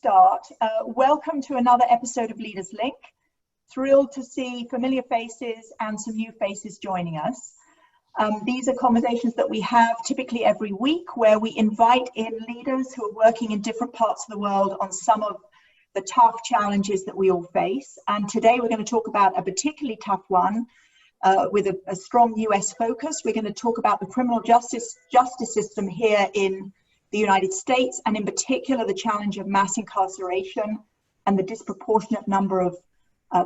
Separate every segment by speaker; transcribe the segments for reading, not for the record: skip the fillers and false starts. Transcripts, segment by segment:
Speaker 1: start. Welcome to another episode of Leaders Link. Thrilled to see familiar faces and some new faces joining us. These are conversations that we have typically every week where we invite in leaders who are working in different parts of the world on some of the tough challenges that we all face. And today we're going to talk about a particularly tough one with a strong US focus. We're going to talk about the criminal justice system here in the United States, and in particular the challenge of mass incarceration and the disproportionate number of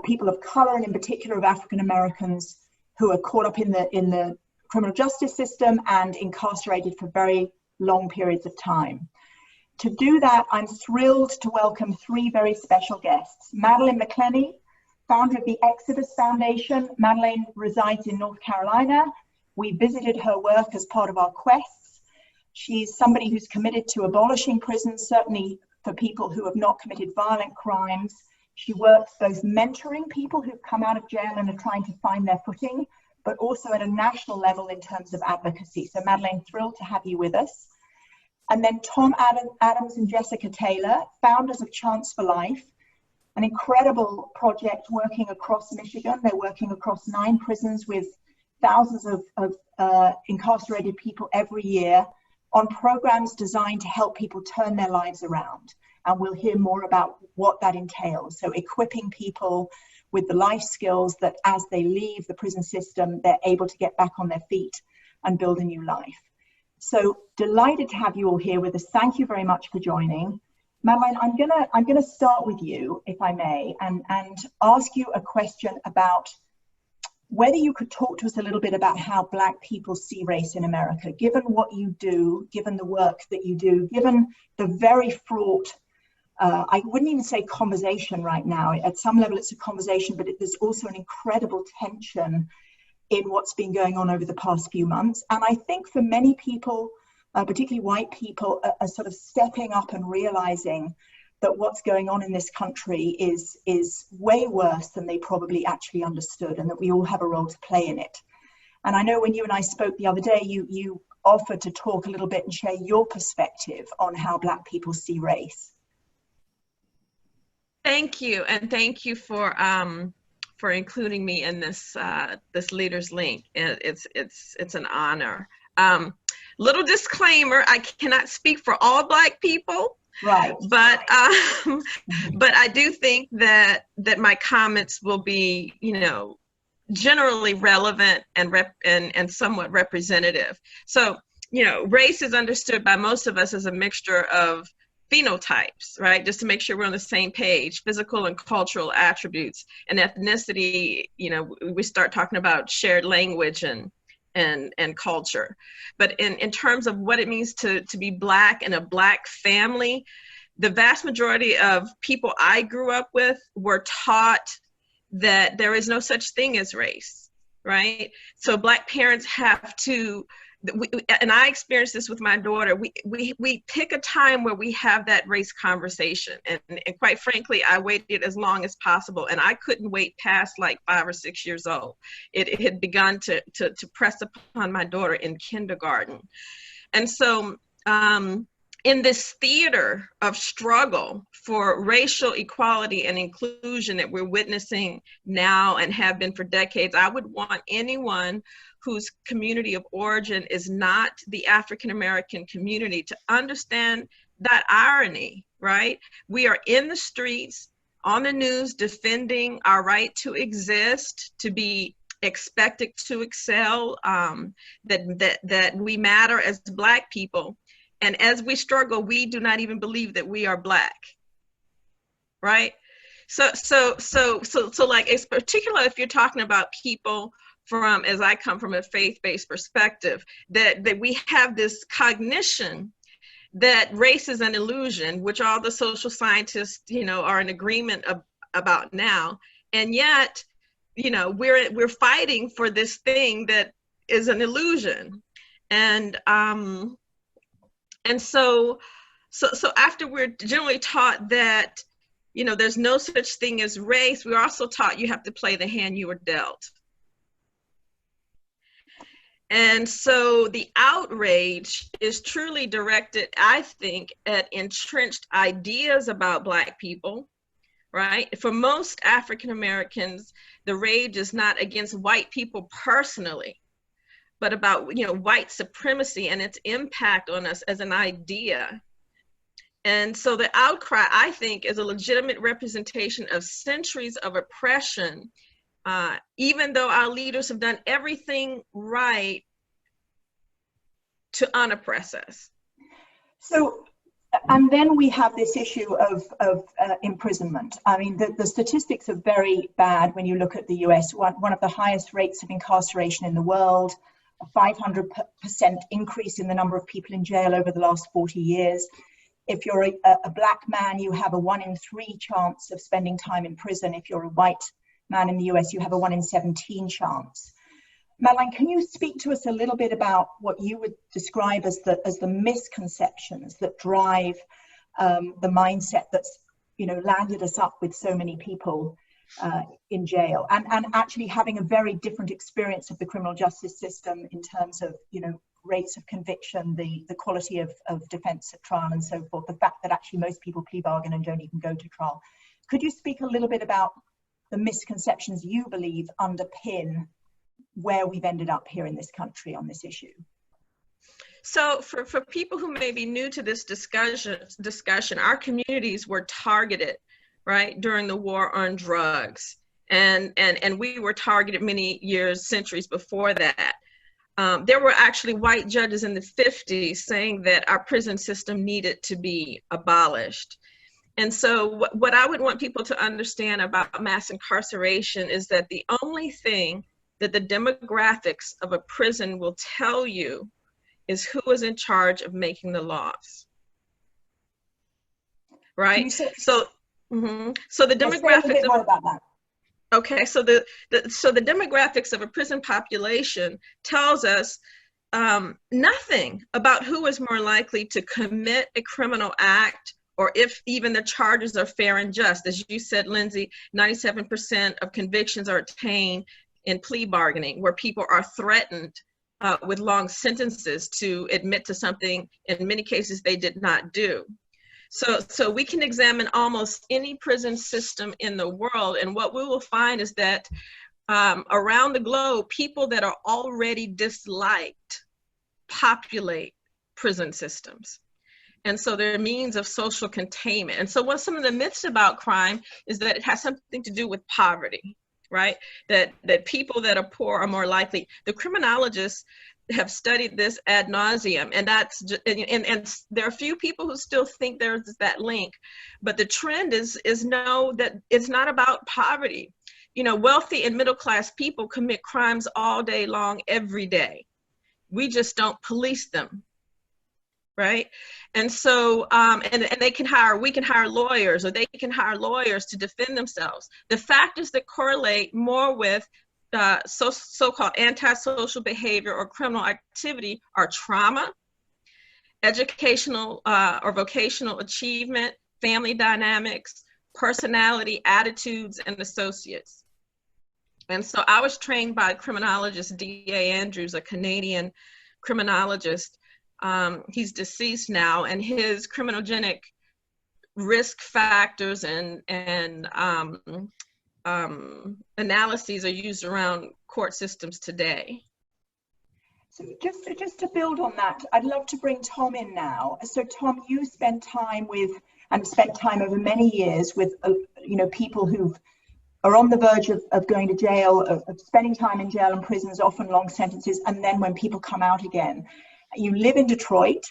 Speaker 1: people of color, and in particular of African Americans, who are caught up in the criminal justice system and incarcerated for very long periods of time. To do that, I'm thrilled to welcome three very special guests. Madeline McClenney, founder of the Exodus Foundation. Madeline resides in North Carolina. We visited her work as part of our quests. She's somebody who's committed to abolishing prisons, certainly for people who have not committed violent crimes. She works both mentoring people who've come out of jail and are trying to find their footing, but also at a national level in terms of advocacy. So Madeline, thrilled to have you with us. And then Tom Adams and Jessica Taylor, founders of Chance for Life, an incredible project working across Michigan. They're working across 9 prisons with thousands of incarcerated people every year on programs designed to help people turn their lives around. And we'll hear more about what that entails. So equipping people with the life skills that as they leave the prison system, they're able to get back on their feet and build a new life. So delighted to have you all here with us. Thank you very much for joining. Madeline, I'm gonna start with you, if I may, and ask you a question about whether you could talk to us a little bit about how Black people see race in America, given what you do, given the work that you do, given the very fraught, I wouldn't even say conversation right now. At some level it's a conversation, but there's also an incredible tension in what's been going on over the past few months. And I think for many people, particularly white people, are sort of stepping up and realizing that what's going on in this country is way worse than they probably actually understood, and that we all have a role to play in it. And I know when you and I spoke the other day, you offered to talk a little bit and share your perspective on how Black people see race.
Speaker 2: Thank you, and thank you for including me in this this Leaders Link. It's an honor. Little disclaimer: I cannot speak for all Black people.
Speaker 1: Right.
Speaker 2: But I do think that my comments will be, generally relevant and somewhat representative. So, race is understood by most of us as a mixture of phenotypes, right? Just to make sure we're on the same page, physical and cultural attributes. And ethnicity, we start talking about shared language and culture. But in terms of what it means to be Black in a Black family, the vast majority of people I grew up with were taught that there is no such thing as race, right? So Black parents have to, and I experienced this with my daughter, we pick a time where we have that race conversation. And quite frankly, I waited as long as possible, and I couldn't wait past like 5 or 6 years old. It had begun to press upon my daughter in kindergarten. And so in this theater of struggle for racial equality and inclusion that we're witnessing now and have been for decades, I would want anyone whose community of origin is not the African American community to understand that irony, right? We are in the streets, on the news, defending our right to exist, to be expected to excel, that we matter as Black people. And as we struggle, we do not even believe that we are Black, right? So like, it's particular if you're talking about people from, as I come from a faith-based perspective, that we have this cognition that race is an illusion, which all the social scientists, are in agreement about now. And yet, we're fighting for this thing that is an illusion. And so after we're generally taught that, there's no such thing as race, we're also taught you have to play the hand you were dealt. And so the outrage is truly directed, I think, at entrenched ideas about Black people, right? For most African Americans, the rage is not against white people personally, but about, you know, white supremacy and its impact on us as an idea. And so the outcry, I think, is a legitimate representation of centuries of oppression, even though our leaders have done everything right to unoppress us.
Speaker 1: So, and then we have this issue of imprisonment. I mean, the statistics are very bad when you look at the US, one of the highest rates of incarceration in the world, a 500% increase in the number of people in jail over the last 40 years. If you're a Black man, you have a 1 in 3 chance of spending time in prison. If you're a white man in the US, you have a 1 in 17 chance. Madeline, can you speak to us a little bit about what you would describe as the misconceptions that drive the mindset that's, you know, landed us up with so many people in jail, and actually having a very different experience of the criminal justice system in terms of, you know, rates of conviction, the quality of defense at trial and so forth, the fact that actually most people plea bargain and don't even go to trial. Could you speak a little bit about the misconceptions you believe underpin where we've ended up here in this country on this issue?
Speaker 2: So for people who may be new to this discussion, our communities were targeted, right, during the war on drugs. And we were targeted many years, centuries before that. There were actually white judges in the 50s saying that our prison system needed to be abolished. And so what I would want people to understand about mass incarceration is that the only thing that the demographics of a prison will tell you is who is in charge of making the laws, right? So the demographics
Speaker 1: more about that.
Speaker 2: Okay, so the demographics of a prison population tells us nothing about who is more likely to commit a criminal act, or if even the charges are fair and just. As you said, Lindsay, 97% of convictions are obtained in plea bargaining, where people are threatened with long sentences to admit to something in many cases they did not do. So we can examine almost any prison system in the world, and what we will find is that around the globe, people that are already disliked populate prison systems. And so there are means of social containment. And so what some of the myths about crime is that it has something to do with poverty, right? That people that are poor are more likely. The criminologists have studied this ad nauseum, and and there are a few people who still think there's that link, but the trend is no, that it's not about poverty. You know, wealthy and middle class people commit crimes all day long, every day. We just don't police them, right? And so, and we can hire lawyers, or they can hire lawyers to defend themselves. The factors that correlate more with so-called antisocial behavior or criminal activity are trauma, educational or vocational achievement, family dynamics, personality, attitudes, and associates. And so I was trained by criminologist D.A. Andrews, a Canadian criminologist. He's deceased now, and his criminogenic risk factors and analyses are used around court systems today.
Speaker 1: So just to build on that, I'd love to bring Tom in now. So Tom, you spent time over many years with you know, people who are on the verge of going to jail, of spending time in jail and prisons, often long sentences, and then when people come out again. You live in Detroit,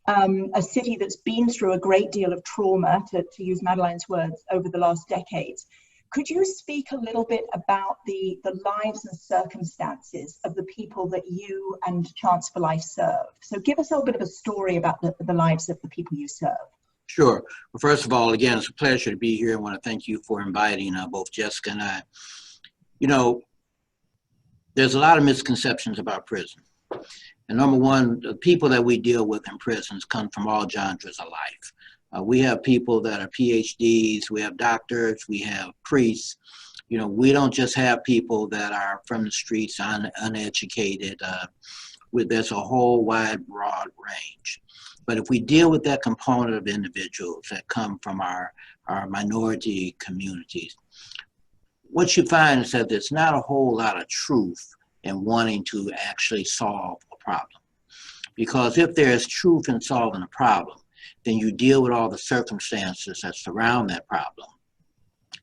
Speaker 1: a city that's been through a great deal of trauma, to use Madeline's words, over the last decades. Could you speak a little bit about the lives and circumstances of the people that you and Chance for Life serve? So give us a little bit of a story about the lives of the people you serve.
Speaker 3: Sure. Well, first of all, again, it's a pleasure to be here. I want to thank you for inviting both Jessica and I. You know, there's a lot of misconceptions about prison. And number one, the people that we deal with in prisons come from all genres of life. We have people that are PhDs, we have doctors, we have priests, You know, we don't just have people that are from the streets, uneducated. There's a whole wide, broad range. But if we deal with that component of individuals that come from our minority communities, what you find is that there's not a whole lot of truth in wanting to actually solve a problem. Because if there is truth in solving a problem, then you deal with all the circumstances that surround that problem,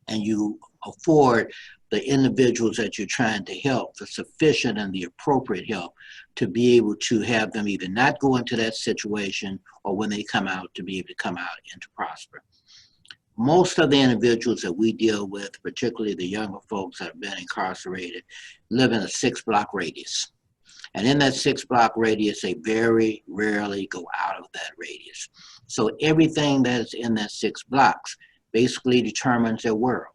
Speaker 3: and you afford the individuals that you're trying to help the sufficient and the appropriate help to be able to have them either not go into that situation, or when they come out, to be able to come out and to prosper. Most of the individuals that we deal with, particularly the younger folks that have been incarcerated, live in a 6-block radius. And in that 6-block radius, they very rarely go out of that radius. So everything that's in that 6 blocks basically determines their world.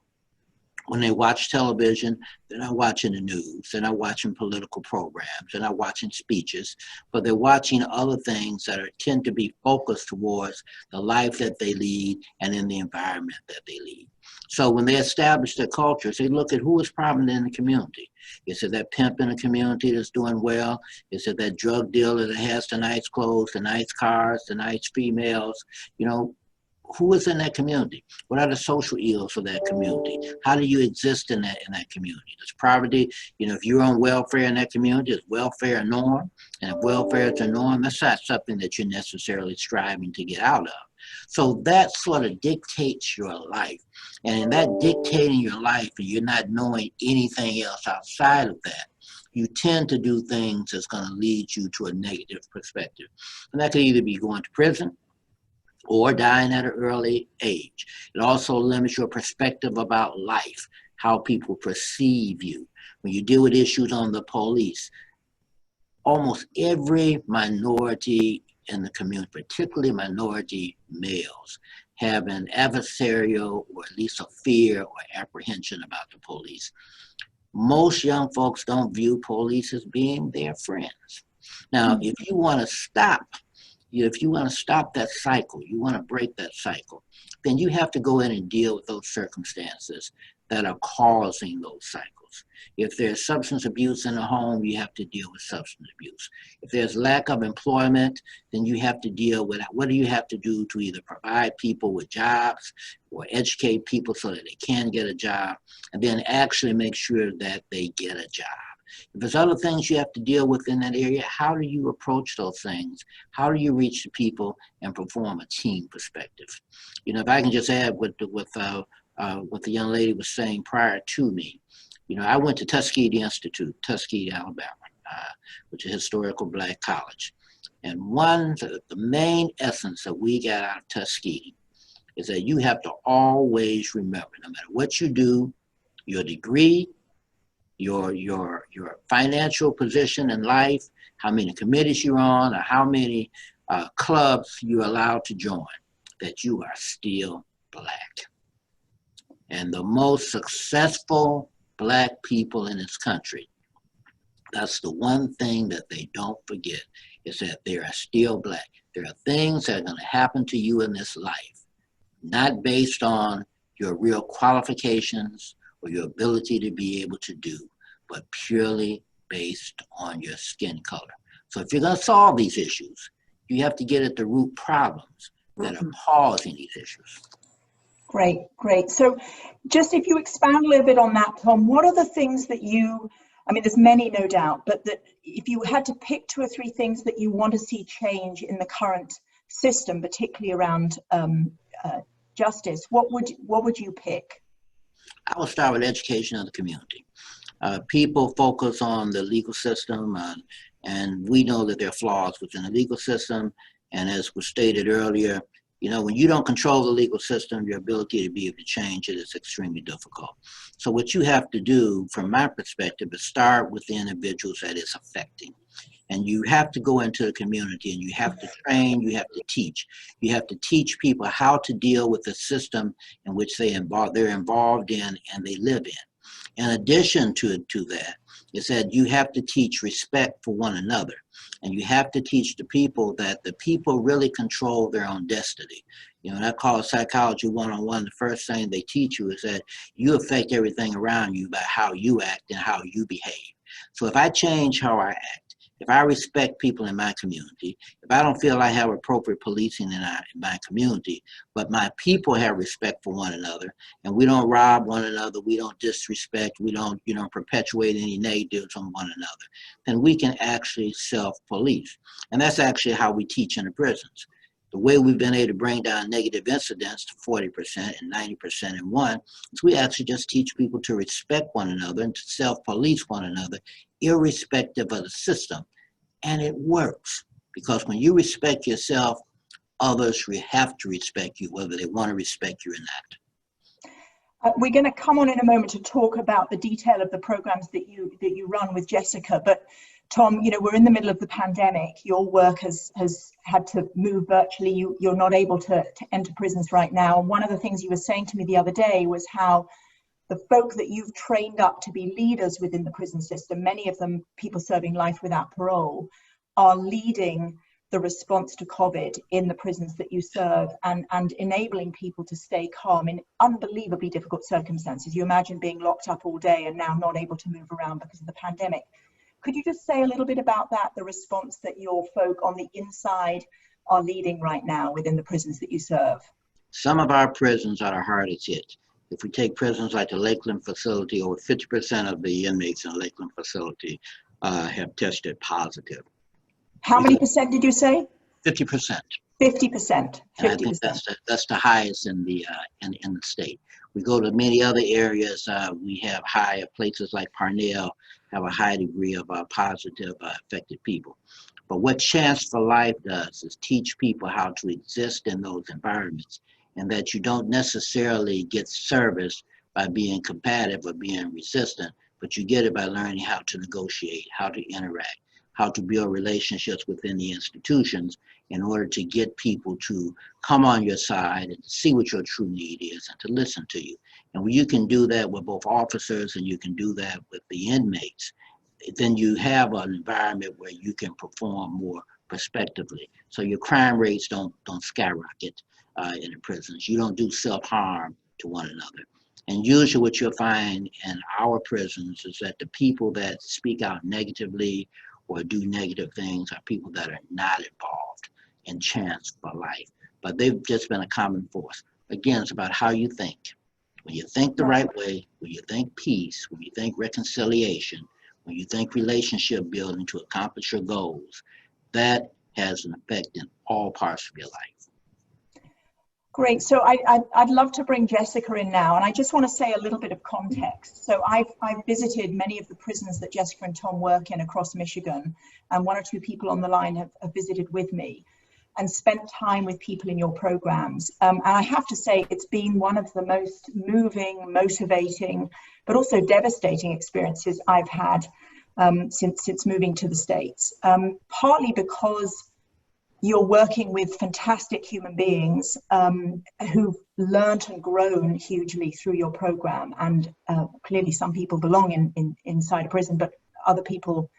Speaker 3: When they watch television, they're not watching the news, they're not watching political programs, they're not watching speeches, but they're watching other things that tend to be focused towards the life that they lead and in the environment that they lead. So when they establish their cultures, they look at who is prominent in the community. Is it that pimp in the community that's doing well? Is it that drug dealer that has the nice clothes, the nice cars, the nice females? You know, who is in that community? What are the social ills of that community? How do you exist in that community? Does poverty, you know, if you're on welfare in that community, is welfare a norm? And if welfare is a norm, that's not something that you're necessarily striving to get out of. So that sort of dictates your life. And in that dictating your life, and you're not knowing anything else outside of that, you tend to do things that's going to lead you to a negative perspective. And that could either be going to prison or dying at an early age. It also limits your perspective about life, how people perceive you. When you deal with issues on the police, almost every minority in the community, particularly minority males, have an adversarial or at least a fear or apprehension about the police. Most young folks don't view police as being their friends. Now, if you want to stop that cycle, you want to break that cycle, then you have to go in and deal with those circumstances that are causing those cycles. If there's substance abuse in the home, you have to deal with substance abuse. If there's lack of employment, then you have to deal with what do you have to do to either provide people with jobs or educate people so that they can get a job, and then actually make sure that they get a job. If there's other things you have to deal with in that area, how do you approach those things? How do you reach the people and perform a team perspective? You know, if I can just add what the young lady was saying prior to me, you know, I went to Tuskegee Institute, Tuskegee, Alabama, which is a historical Black college. And the main essence that we got out of Tuskegee is that you have to always remember, no matter what you do, your degree, your financial position in life, how many committees you're on, or how many clubs you're allowed to join, that you are still Black. And the most successful Black people in this country, that's the one thing that they don't forget, is that they are still Black. There are things that are going to happen to you in this life, not based on your real qualifications or your ability to be able to do, but purely based on your skin color. So if you're going to solve these issues, you have to get at the root problems that are causing these issues.
Speaker 1: Great, great. So just if you expand a little bit on that, Tom, what are the things that I mean, there's many, no doubt, but that if you had to pick 2 or 3 things that you want to see change in the current system, particularly around justice, what would you pick?
Speaker 3: I will start with education of the community. People focus on the legal system, and we know that there are flaws within the legal system. And as was stated earlier, you know, when you don't control the legal system, your ability to be able to change it is extremely difficult. So what you have to do, from my perspective, is start with the individuals that it's affecting. And you have to go into the community and you have to train, you have to teach. You have to teach people how to deal with the system in which they're involved in and they live in. In addition to that, is that you have to teach respect for one another. And you have to teach the people that the people really control their own destiny. You know, that called Psychology 101. The first thing they teach you is that you affect everything around you by how you act and how you behave. So if I change how I act, if I respect people in my community, if I don't feel I have appropriate policing in my community, but my people have respect for one another, and we don't rob one another, we don't disrespect, we don't, perpetuate any negatives on one another, then we can actually self-police. And that's actually how we teach in the prisons. The way we've been able to bring down negative incidents to 40% and 90% in one is we actually just teach people to respect one another and to self-police one another, irrespective of the system. And it works, because when you respect yourself, others have to respect you, whether they want to respect you or not.
Speaker 1: We're going to come on in a moment to talk about the detail of the programs that you run with Jessica, but Tom, we're in the middle of the pandemic. Your work has had to move virtually. You're not able to enter prisons right now. And one of the things you were saying to me the other day was how the folk that you've trained up to be leaders within the prison system, many of them people serving life without parole, are leading the response to COVID in the prisons that you serve, and enabling people to stay calm in unbelievably difficult circumstances. You imagine being locked up all day and now not able to move around because of the pandemic. Could you just say a little bit about that, the response that your folk on the inside are leading right now within the prisons that you serve?
Speaker 3: Some of our prisons are the hardest hit. If we take prisons like the Lakeland facility, over 50% of the inmates in the Lakeland facility have tested positive.
Speaker 1: How many percent did you say?
Speaker 3: 50%.
Speaker 1: 50%.
Speaker 3: And I think that's the highest in the state. We go to many other areas. We have higher places like Parnell have a high degree of positive affected people. But what Chance for Life does is teach people how to exist in those environments, and that you don't necessarily get service by being combative or being resistant, but you get it by learning how to negotiate, how to interact, how to build relationships within the institutions in order to get people to come on your side and to see what your true need is and to listen to you. And when you can do that with both officers and you can do that with the inmates, then you have an environment where you can perform more prospectively. So your crime rates don't skyrocket in the prisons. You don't do self-harm to one another. And usually what you'll find in our prisons is that the people that speak out negatively or do negative things are people that are not involved in Chance for Life, but they've just been a common force. Again, it's about how you think. When you think the right way, when you think peace, when you think reconciliation, when you think relationship building to accomplish your goals, that has an effect in all parts of your life.
Speaker 1: Great. So I'd love to bring Jessica in now, and I just want to say a little bit of context. So I've visited many of the prisons that Jessica and Tom work in across Michigan, and one or two people on the line have visited with me and spent time with people in your programs. And I have to say, it's been one of the most moving, motivating, but also devastating experiences I've had since moving to the States, partly because you're working with fantastic human beings who've learned and grown hugely through your program. And clearly some people belong inside a prison, but other people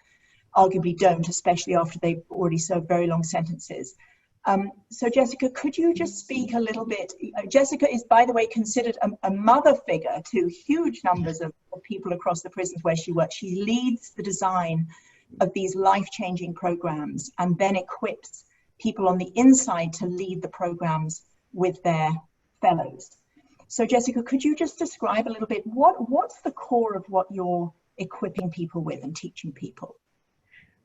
Speaker 1: arguably don't, especially after they've already served very long sentences. So Jessica, could you just speak a little bit? Jessica is, by the way, considered a mother figure to huge numbers of people across the prisons where she works. She leads the design of these life-changing programs and then equips people on the inside to lead the programs with their fellows. So Jessica, could you just describe a little bit what's the core of what you're equipping people with and teaching people?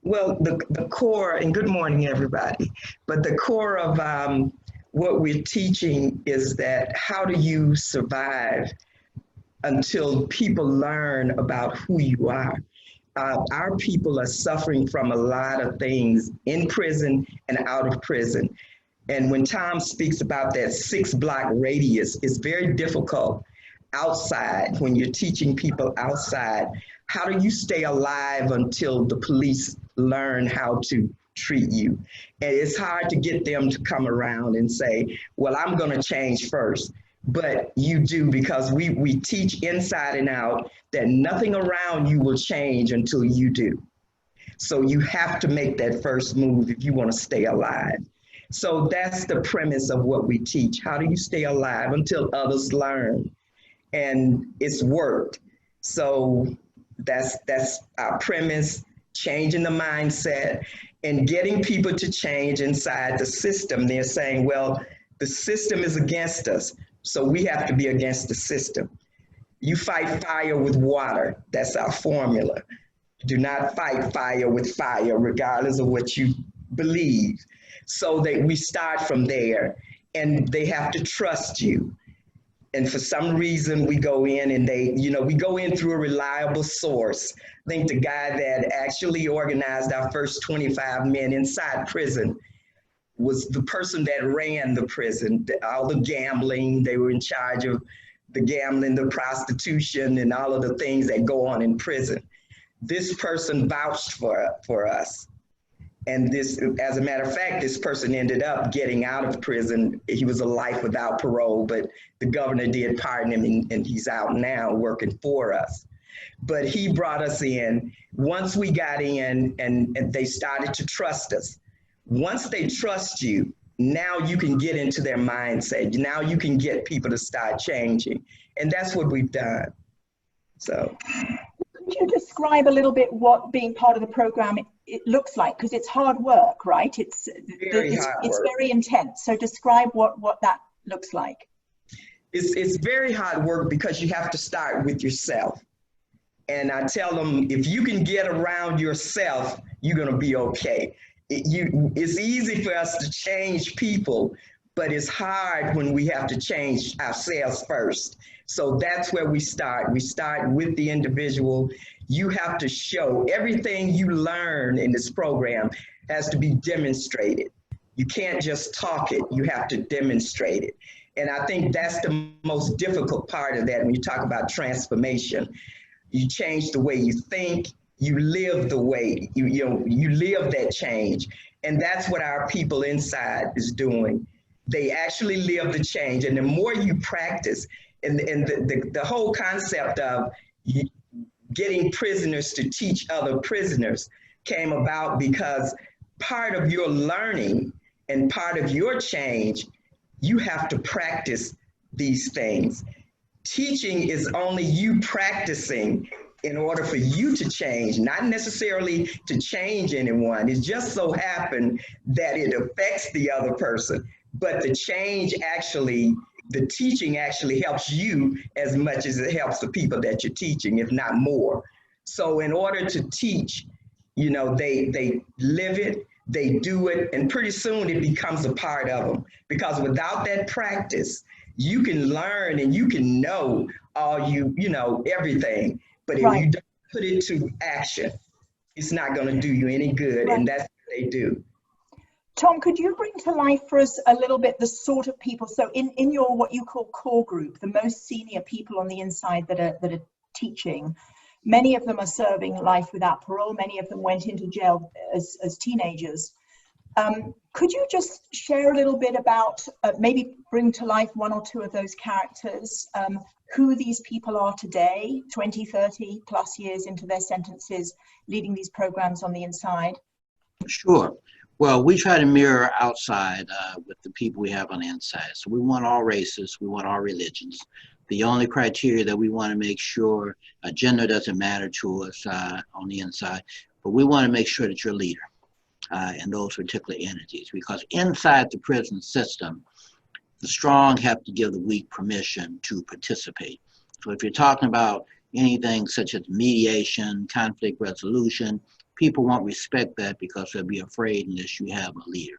Speaker 4: Well, the core, and good morning, everybody, but the core of what we're teaching is that how do you survive until people learn about who you are. Our people are suffering from a lot of things in prison and out of prison. And when Tom speaks about that 6-block radius, it's very difficult outside when you're teaching people outside. How do you stay alive until the police learn how to treat you? And it's hard to get them to come around and say, well, I'm going to change first. But you do, because we teach inside and out that nothing around you will change until you do. So you have to make that first move if you want to stay alive. So that's the premise of what we teach. How do you stay alive until others learn? And it's worked. So that's our premise, changing the mindset and getting people to change inside the system. They're saying, well, the system is against us, so we have to be against the system. You fight fire with water. That's our formula. Do not fight fire with fire, regardless of what you believe. So that we start from there, and they have to trust you. And for some reason, we go in and we go in through a reliable source. I think the guy that actually organized our first 25 men inside prison was the person that ran the prison, all the gambling. They were in charge of the gambling, the prostitution, and all of the things that go on in prison. This person vouched for us. And this, as a matter of fact, this person ended up getting out of prison. He was a life without parole, but the governor did pardon him, and he's out now working for us. But he brought us in. Once we got in, and they started to trust us. Once they trust you, now you can get into their mindset. Now you can get people to start changing. And that's what we've done. So.
Speaker 1: Could you describe a little bit what being part of the program it looks like? Because it's hard work, right? It's very intense. So describe what that looks like.
Speaker 4: It's very hard work because you have to start with yourself. And I tell them, if you can get around yourself, you're going to be okay. It's easy for us to change people, but it's hard when we have to change ourselves first. So that's where we start. We start with the individual. You have to show everything you learn in this program has to be demonstrated. You can't just talk it, you have to demonstrate it. And I think that's the most difficult part of that when you talk about transformation. You change the way you think, you live the way, you live that change. And that's what our people inside is doing. They actually live the change. And the more you practice, and the whole concept of getting prisoners to teach other prisoners came about because part of your learning and part of your change, you have to practice these things. Teaching is only you practicing in order for you to change, not necessarily to change anyone. It just so happened that it affects the other person, but the change actually, the teaching actually helps you as much as it helps the people that you're teaching, if not more. So in order to teach, they live it, they do it, and pretty soon it becomes a part of them. Because without that practice, you can learn and you can know everything. But if you don't put it to action, it's not going to do you any good. Right. And that's what they do.
Speaker 1: Tom, could you bring to life for us a little bit the sort of people, so in your what you call core group, the most senior people on the inside that are teaching, many of them are serving life without parole, many of them went into jail as teenagers. Could you just share a little bit about, maybe bring to life one or two of those characters, who these people are today, 20, 30 plus years into their sentences, leading these programs on the inside?
Speaker 3: Sure. Well, we try to mirror outside with the people we have on the inside. So we want all races, we want all religions. The only criteria that we want to make sure, gender doesn't matter to us on the inside, but we want to make sure that you're a leader in those particular entities, because inside the prison system, the strong have to give the weak permission to participate. So if you're talking about anything such as mediation, conflict resolution, people won't respect that because they'll be afraid unless you have a leader.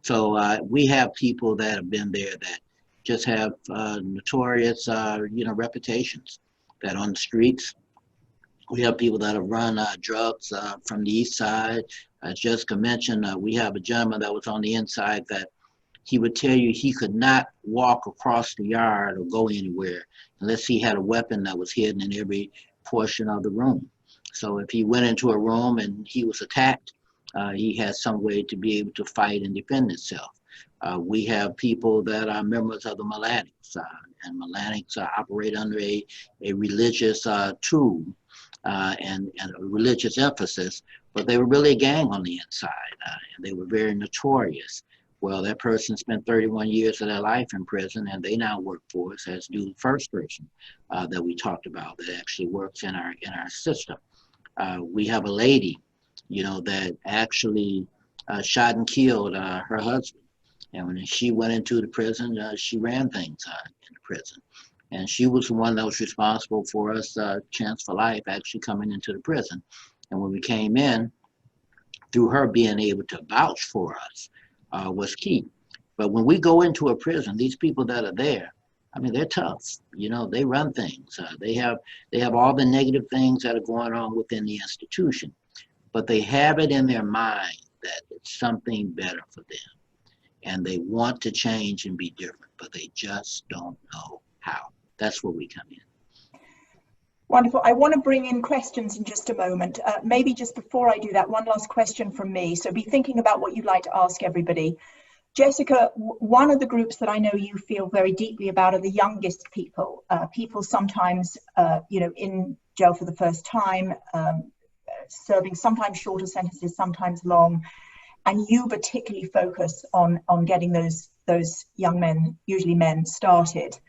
Speaker 3: So we have people that have been there that just have notorious, reputations. That on the streets, we have people that have run drugs from the east side. As Jessica mentioned, we have a gentleman that was on the inside that he would tell you he could not walk across the yard or go anywhere unless he had a weapon that was hidden in every portion of the room. So if he went into a room and he was attacked, he had some way to be able to fight and defend himself. We have people that are members of the Melanics, and Melanics operate under a religious tool and a religious emphasis, but they were really a gang on the inside, and they were very notorious. Well, that person spent 31 years of their life in prison, and they now work for us, as do the first person that we talked about that actually works in our system. We have a lady, that actually shot and killed her husband. And when she went into the prison, she ran things in the prison. And she was the one that was responsible for us, Chance for Life, actually coming into the prison. And when we came in, through her being able to vouch for us was key. But when we go into a prison, these people that are there, I mean, they're tough. They run things. They have all the negative things that are going on within the institution, but they have it in their mind that it's something better for them. And they want to change and be different, but they just don't know how. That's where we come in.
Speaker 1: Wonderful. I want to bring in questions in just a moment. Maybe just before I do that, one last question from me. So be thinking about what you'd like to ask everybody. Jessica, one of the groups that I know you feel very deeply about are the youngest people. People sometimes, in jail for the first time, serving sometimes shorter sentences, sometimes long. And you particularly focus on getting those young men, usually men, started.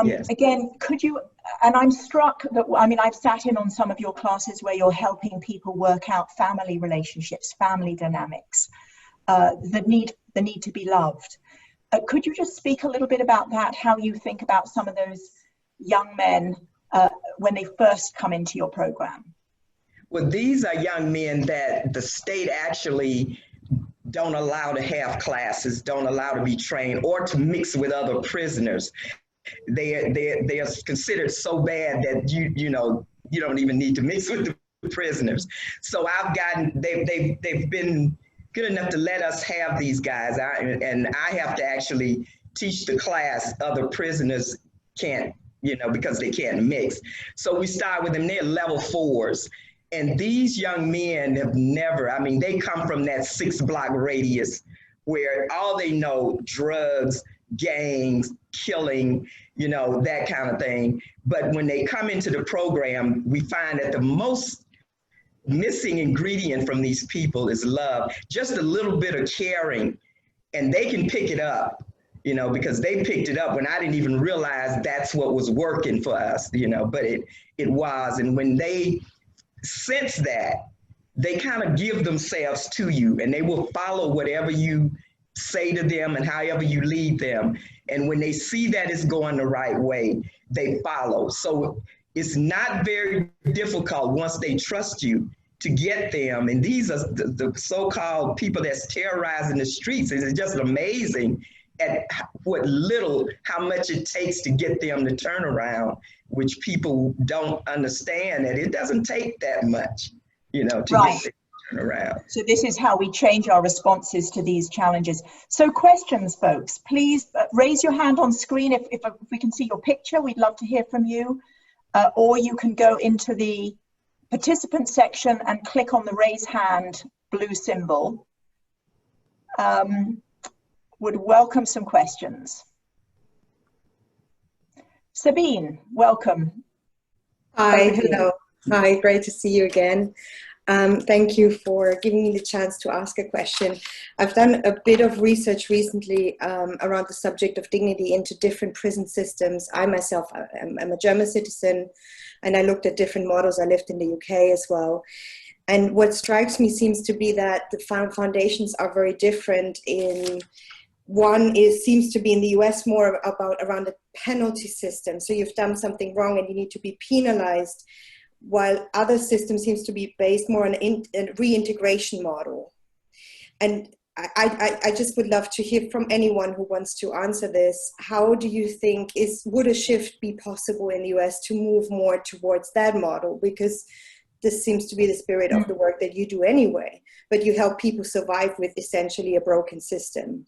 Speaker 4: Yes.
Speaker 1: Again, could you, and I'm struck that, I've sat in on some of your classes where you're helping people work out family relationships, family dynamics, the need to be loved. Could you just speak a little bit about that, how you think about some of those young men when they first come into your program?
Speaker 4: Well, these are young men that the state actually don't allow to have classes, don't allow to be trained or to mix with other prisoners. They are considered so bad that you don't even need to mix with the prisoners. So they've been good enough to let us have these guys, and I have to actually teach the class. Other prisoners can't, because they can't mix. So we start with them. They're level 4s. And these young men have never, they come from that 6-block radius where all they know, drugs, gangs, killing, that kind of thing. But when they come into the program, we find that the most missing ingredient from these people is love, just a little bit of caring, and they can pick it up, because they picked it up when I didn't even realize that's what was working for us, but it was. And when they sense that, they kind of give themselves to you, and they will follow whatever you say to them and however you lead them. And when they see that it's going the right way, they follow. So it's not very difficult once they trust you to get them. And these are the so-called people that's terrorizing the streets. It's just amazing at how much it takes to get them to turn around, which people don't understand that it doesn't take that much, to get them to turn around.
Speaker 1: So this is how we change our responses to these challenges. So questions, folks, please raise your hand on screen if we can see your picture. We'd love to hear from you. Or you can go into the participant section and click on the raise hand blue symbol. Would welcome some questions. Sabine, welcome.
Speaker 5: Hi, hello. Hi, great to see you again. Thank you for giving me the chance to ask a question. I've done a bit of research recently around the subject of dignity into different prison systems. I myself am a German citizen, and I looked at different models. I lived in the UK as well. And what strikes me seems to be that the foundations are very different. One seems to be in the US more around the penalty system. So you've done something wrong and you need to be penalized, while other systems seems to be based more on a reintegration model. And I just would love to hear from anyone who wants to answer this. How do you think, would a shift be possible in the US to move more towards that model? Because this seems to be the spirit of the work that you do anyway, but you help people survive with essentially a broken system.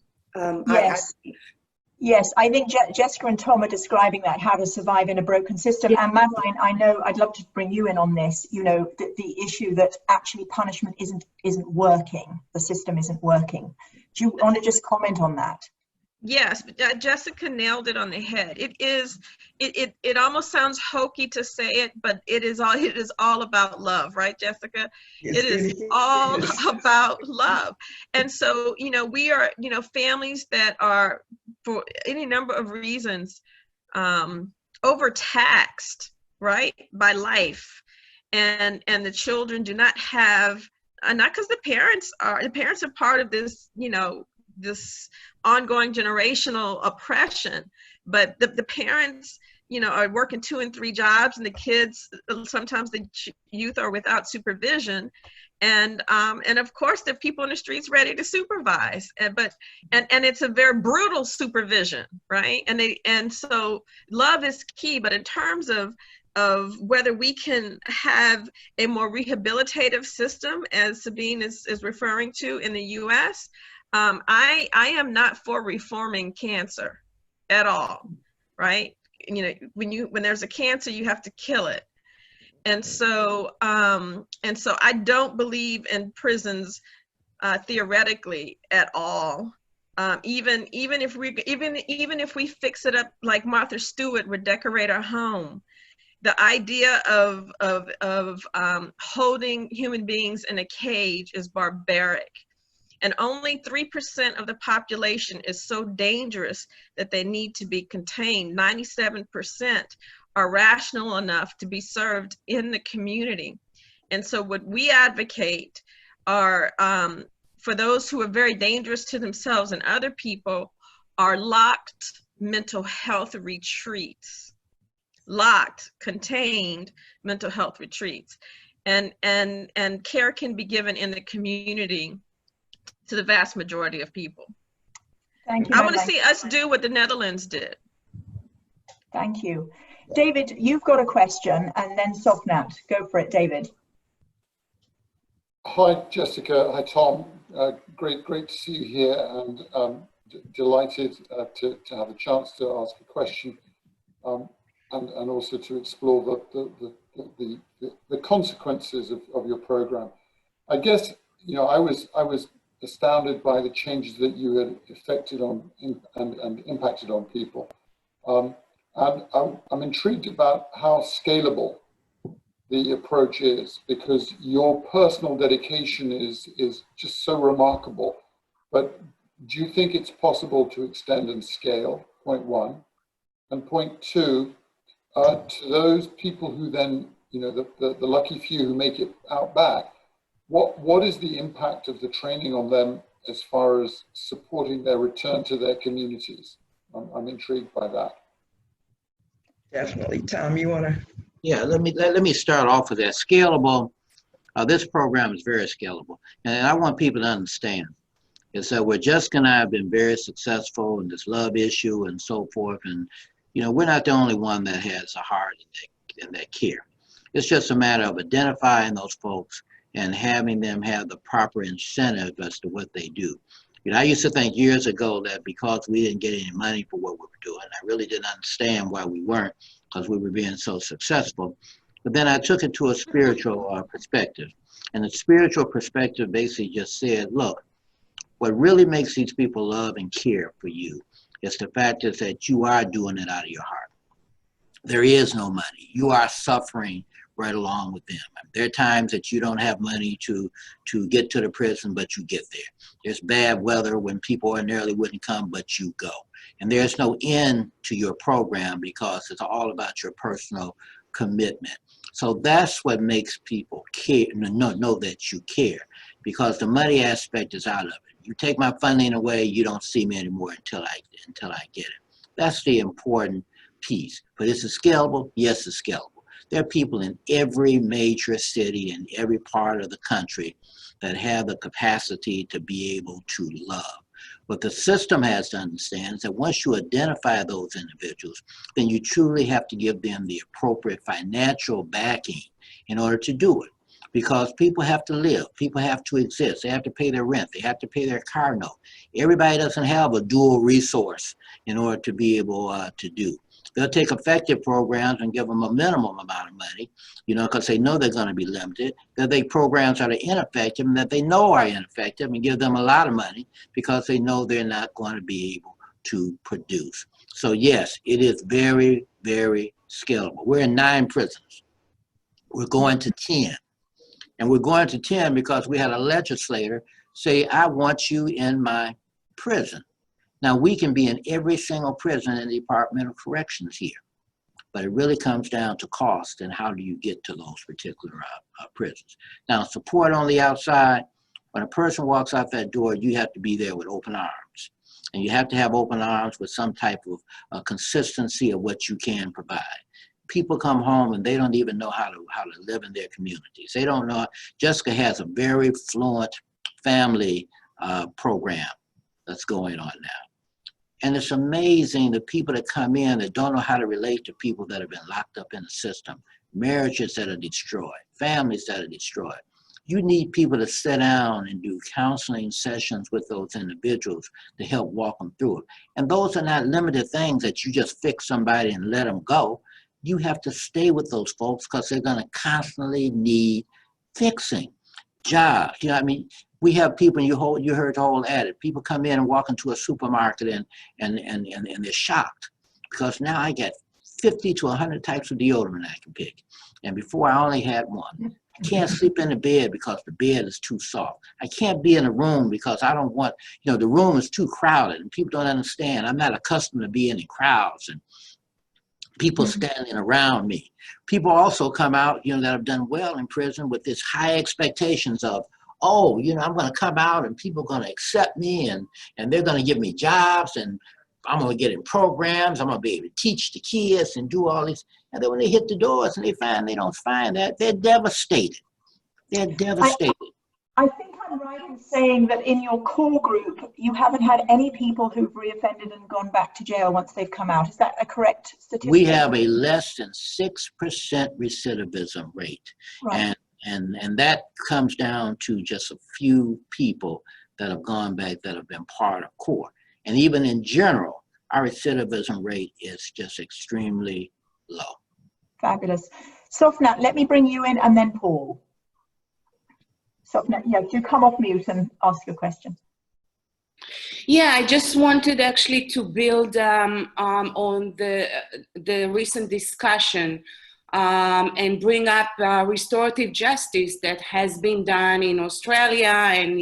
Speaker 1: Yes, I think Jessica and Tom are describing that, how to survive in a broken system. Yeah. And Madeline, I know I'd love to bring you in on this, the issue that actually punishment isn't working, the system isn't working. Do you want to just comment on that?
Speaker 2: Yes, Jessica nailed it on the head. It almost sounds hokey to say it, but it is all about love, right, Jessica?
Speaker 4: Yes,
Speaker 2: It is
Speaker 4: it
Speaker 2: all
Speaker 4: is.
Speaker 2: about love. And so, we are, families that are, for any number of reasons, overtaxed, right, by life. And the children do not have, not because the parents are part of this, this ongoing generational oppression, but the parents, are working 2 and 3 jobs, and the kids, sometimes the youth are without supervision, and of course there are people in the streets ready to supervise, and it's a very brutal supervision, right? And so love is key, but in terms of whether we can have a more rehabilitative system, as Sabine is referring to in the US, I am not for reforming cancer at all, right? When there's a cancer, you have to kill it. And so I don't believe in prisons theoretically at all. Even if we fix it up like Martha Stewart would decorate our home, the idea of holding human beings in a cage is barbaric. And only 3% of the population is so dangerous that they need to be contained. 97% are rational enough to be served in the community. And so what we advocate are, for those who are very dangerous to themselves and other people, are locked mental health retreats. Locked, contained mental health retreats. And care can be given in the community to the vast majority of people.
Speaker 1: Thank you.
Speaker 2: I want to see us do what the Netherlands did.
Speaker 1: Thank you. David, you've got a question, and then Sopnat. Go for it, David.
Speaker 6: Hi, Jessica. Hi, Tom. Great to see you here, and delighted to have a chance to ask a question, and also to explore the consequences of your program. I guess I was astounded by the changes that you had affected on and impacted on people. And I'm intrigued about how scalable the approach is, because your personal dedication is just so remarkable. But do you think it's possible to extend and scale? Point one. And point two, to those people who then, the lucky few who make it out back, what is the impact of the training on them as far as supporting their return to their communities? I'm intrigued by that.
Speaker 4: Definitely. Tom, you want to?
Speaker 3: Yeah, let me start off with that. Scalable, this program is very scalable. And I want people to understand is that where Jessica and I have been very successful in this love issue and so forth. And, we're not the only one that has a heart and that care. It's just a matter of identifying those folks and having them have the proper incentive as to what they do. I used to think years ago that because we didn't get any money for what we were doing, I really didn't understand why we weren't, because we were being so successful. But then I took it to a spiritual perspective. And the spiritual perspective basically just said, look, what really makes these people love and care for you is the fact is that you are doing it out of your heart. There is no money. You are suffering right along with them. There are times that you don't have money to get to the prison, but you get there. There's bad weather when people ordinarily wouldn't come, but you go. And there's no end to your program because it's all about your personal commitment. So that's what makes people care, know that you care, because the money aspect is out of it. You take my funding away, you don't see me anymore until I get it. That's the important piece. But is it scalable? Yes, it's scalable. There are people in every major city in every part of the country that have the capacity to be able to love. What the system has to understand is that once you identify those individuals, then you truly have to give them the appropriate financial backing in order to do it. Because people have to live, people have to exist, they have to pay their rent, they have to pay their car note. Everybody doesn't have a dual resource in order to be able to do. They'll take effective programs and give them a minimum amount of money, because they know they're going to be limited. They'll take programs that are ineffective and that they know are ineffective and give them a lot of money because they know they're not going to be able to produce. So yes, it is very, very scalable. We're in 9 prisons. We're going to 10. And we're going to 10 because we had a legislator say, I want you in my prison. Now, we can be in every single prison in the Department of Corrections here, but it really comes down to cost and how do you get to those particular prisons. Now, support on the outside, when a person walks out that door, you have to be there with open arms. And you have to have open arms with some type of consistency of what you can provide. People come home and they don't even know how to live in their communities. They don't know. Jessica has a very fluent family program that's going on now. And it's amazing the people that come in that don't know how to relate to people that have been locked up in the system, marriages that are destroyed, families that are destroyed. You need people to sit down and do counseling sessions with those individuals to help walk them through it. And those are not limited things that you just fix somebody and let them go. You have to stay with those folks because they're going to constantly need fixing. Jobs, you know, I mean, we have people, and you heard the whole adage. People come in and walk into a supermarket and they're shocked because now I get 50 to 100 types of deodorant I can pick. And before I only had one. I can't sleep in the bed because the bed is too soft. I can't be in a room because I don't want, you know, the room is too crowded and people don't understand. I'm not accustomed to being in crowds and people standing around me. People also come out, you know, that have done well in prison with this high expectations of, oh, you know, I'm going to come out and people are going to accept me and they're going to give me jobs and I'm going to get in programs. I'm going to be able to teach the kids and do all this. And then when they hit the doors and they don't find that, they're devastated. They're devastated.
Speaker 1: I think I'm right in saying that in your core group, you haven't had any people who've reoffended and gone back to jail once they've come out. Is that a correct statistic?
Speaker 3: We have a less than 6% recidivism rate.
Speaker 1: Right.
Speaker 3: And that comes down to just a few people that have gone back that have been part of core. And even in general, our recidivism rate is just extremely low.
Speaker 1: Fabulous. Sofna, let me bring you in and then Paul. Sofna, yeah, do come off mute and ask your question.
Speaker 7: Yeah, I just wanted actually to build on the recent discussion and bring up restorative justice that has been done in Australia and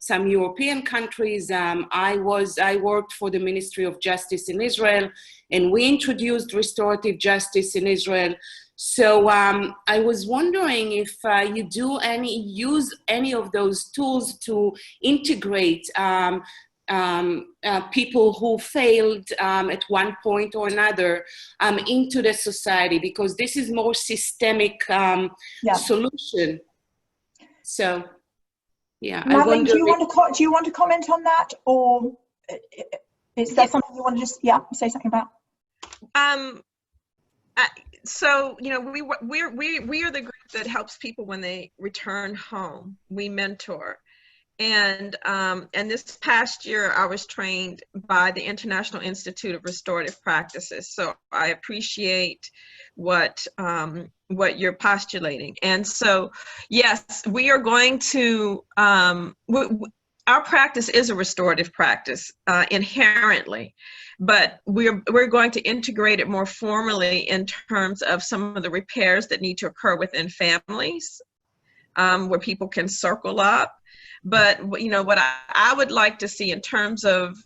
Speaker 7: some European countries. I worked for the Ministry of Justice in Israel, and we introduced restorative justice in Israel. So I was wondering if you use any of those tools to integrate people who failed at one point or another into the society, because this is more systemic solution. So, yeah.
Speaker 1: Madeline, do you want to comment on that, or is that something you want to just say something about?
Speaker 2: So, you know, we are the group that helps people when they return home. We mentor. And this past year, I was trained by the International Institute of Restorative Practices. So I appreciate what you're postulating. And so, yes, we are going to, our practice is a restorative practice inherently, but we're going to integrate it more formally in terms of some of the repairs that need to occur within families, where people can circle up. But, you know, what I would like to see in terms of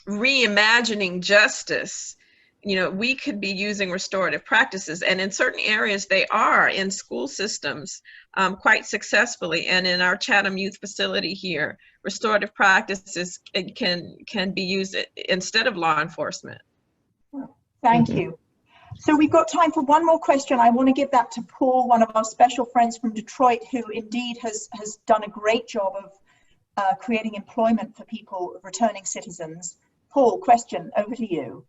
Speaker 2: reimagining justice, you know, we could be using restorative practices, and in certain areas they are in school systems quite successfully. And in our Chatham Youth Facility here, restorative practices can be used instead of law enforcement.
Speaker 1: Thank you. So we've got time for one more question. I want to give that to Paul, one of our special friends from Detroit, who indeed has done a great job of creating employment for people, returning citizens. Paul, question, over to you.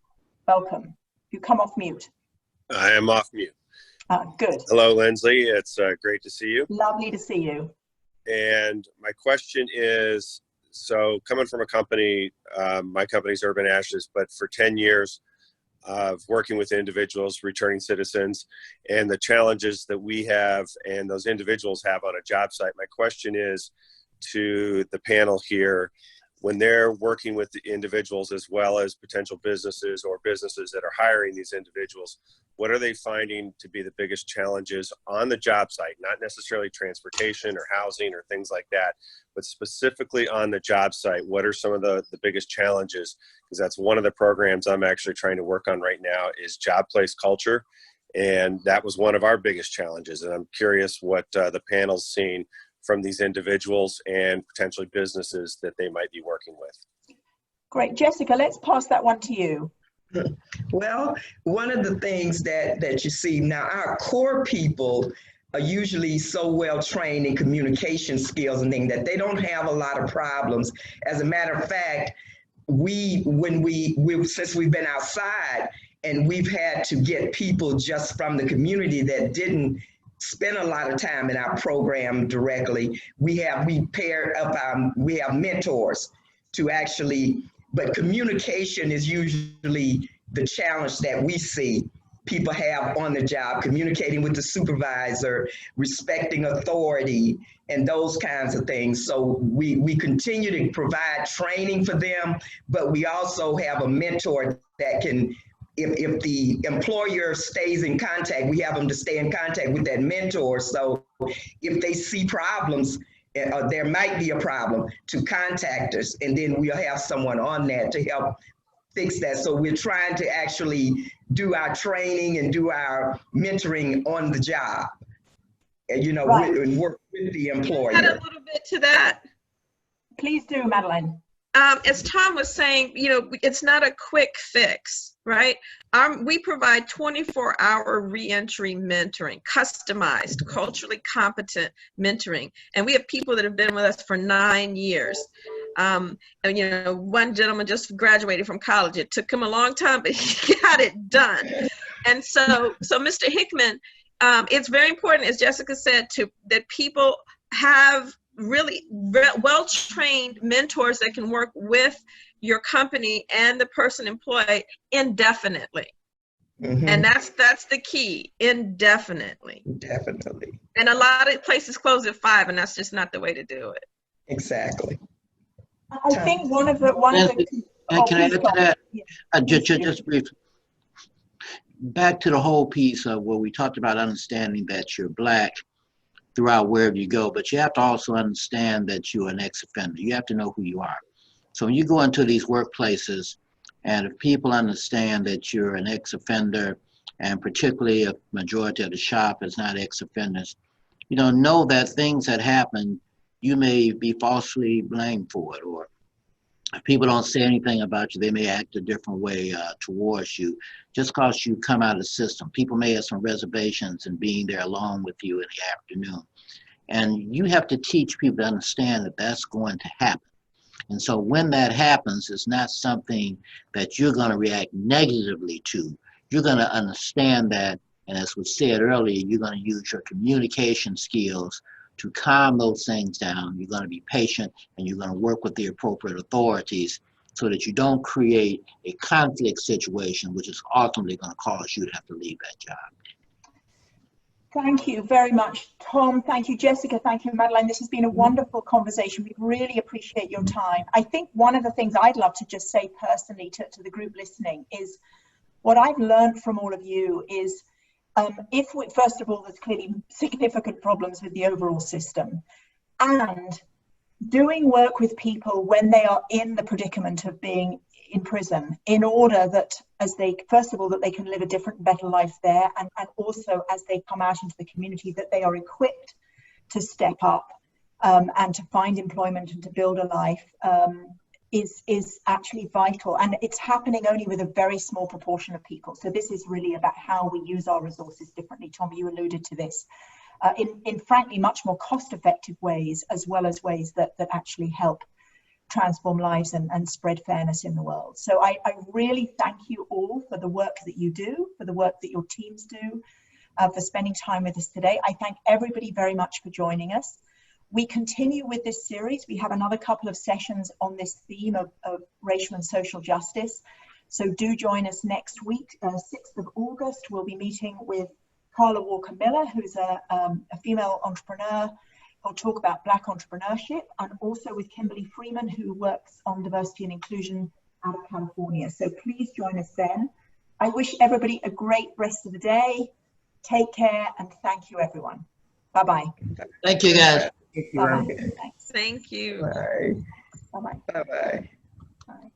Speaker 1: Welcome. You come off mute.
Speaker 8: I am off mute.
Speaker 1: Good.
Speaker 8: Hello, Lindsay. It's great to see you.
Speaker 1: Lovely to see you.
Speaker 8: And my question is, so coming from a company, my company's Urban Ashes, but for 10 years of working with individuals, returning citizens, and the challenges that we have and those individuals have on a job site. My question is to the panel here, when they're working with the individuals as well as potential businesses or businesses that are hiring these individuals, what are they finding to be the biggest challenges on the job site? Not necessarily transportation or housing or things like that, but specifically on the job site, what are some of the biggest challenges? Because that's one of the programs I'm actually trying to work on right now is job place culture. And that was one of our biggest challenges. And I'm curious what the panel's seeing from these individuals and potentially businesses that they might be working with.
Speaker 1: Great. Jessica, let's pass that one to you.
Speaker 4: Well, one of the things that you see now, our core people are usually so well trained in communication skills and things that they don't have a lot of problems. As a matter of fact, since we've been outside and we've had to get people just from the community that didn't spend a lot of time in our program directly, we have mentors to actually, but communication is usually the challenge that we see people have on the job, communicating with the supervisor, respecting authority, and those kinds of things. So we continue to provide training for them, but we also have a mentor that can, if the employer stays in contact, we have them to stay in contact with that mentor. So if they see problems, there might be a problem, to contact us, and then we'll have someone on that to help fix that. So we're trying to actually do our training and do our mentoring on the job,
Speaker 1: Right.
Speaker 4: and work with the employer.
Speaker 2: Add a little bit to that.
Speaker 1: Please do, Madeline.
Speaker 2: As Tom was saying, it's not a quick fix, right? We provide 24-hour reentry mentoring, customized, culturally competent mentoring. And we have people that have been with us for 9 years. And, one gentleman just graduated from college. It took him a long time, but he got it done. And so Mr. Hickman, it's very important, as Jessica said, that people have really well-trained mentors that can work with your company and the person employed indefinitely.
Speaker 4: Mm-hmm.
Speaker 2: And that's the key, indefinitely.
Speaker 4: Definitely.
Speaker 2: And a lot of places close at 5, and that's just not the way to do it.
Speaker 4: Exactly.
Speaker 1: I think one of the
Speaker 3: can I add to that? Just briefly. Back to the whole piece of where we talked about understanding that you're Black throughout wherever you go, but you have to also understand that you're an ex-offender. You have to know who you are. So when you go into these workplaces, and if people understand that you're an ex-offender, and particularly a majority of the shop is not ex-offenders, know that things that happen, you may be falsely blamed for it, or if people don't say anything about you, they may act a different way towards you, just because you come out of the system. People may have some reservations in being there alone with you in the afternoon. And you have to teach people to understand that that's going to happen. And so when that happens, it's not something that you're going to react negatively to. You're going to understand that, and as was said earlier, you're going to use your communication skills to calm those things down. You're going to be patient, and you're going to work with the appropriate authorities so that you don't create a conflict situation, which is ultimately going to cause you to have to leave that job.
Speaker 1: Thank you very much, Tom. Thank you, Jessica. Thank you, Madeline. This has been a wonderful conversation. We really appreciate your time. I think one of the things I'd love to just say personally to the group listening is what I've learned from all of you is first of all, there's clearly significant problems with the overall system, and doing work with people when they are in the predicament of being in prison, in order that first of all, that they can live a different, better life there, and also as they come out into the community, that they are equipped to step up and to find employment and to build a life is actually vital. And it's happening only with a very small proportion of people. So this is really about how we use our resources differently. Tom, you alluded to this. In frankly much more cost-effective ways, as well as ways that actually help transform lives and spread fairness in the world. So I really thank you all for the work that you do, for the work that your teams do, for spending time with us today. I thank everybody very much for joining us. We continue with this series. We have another couple of sessions on this theme of racial and social justice. So do join us next week, 6th of August. We'll be meeting with Carla Walker-Miller, who's a female entrepreneur. We'll talk about Black entrepreneurship, and also with Kimberly Freeman, who works on diversity and inclusion out of California. So please join us then. I wish everybody a great rest of the day. Take care, and thank you, everyone. Bye-bye.
Speaker 3: Thank you, guys.
Speaker 4: Thank you.
Speaker 1: Bye-bye. Thanks.
Speaker 2: Thank you.
Speaker 4: Bye.
Speaker 1: Bye-bye.
Speaker 4: Bye-bye.
Speaker 1: Bye.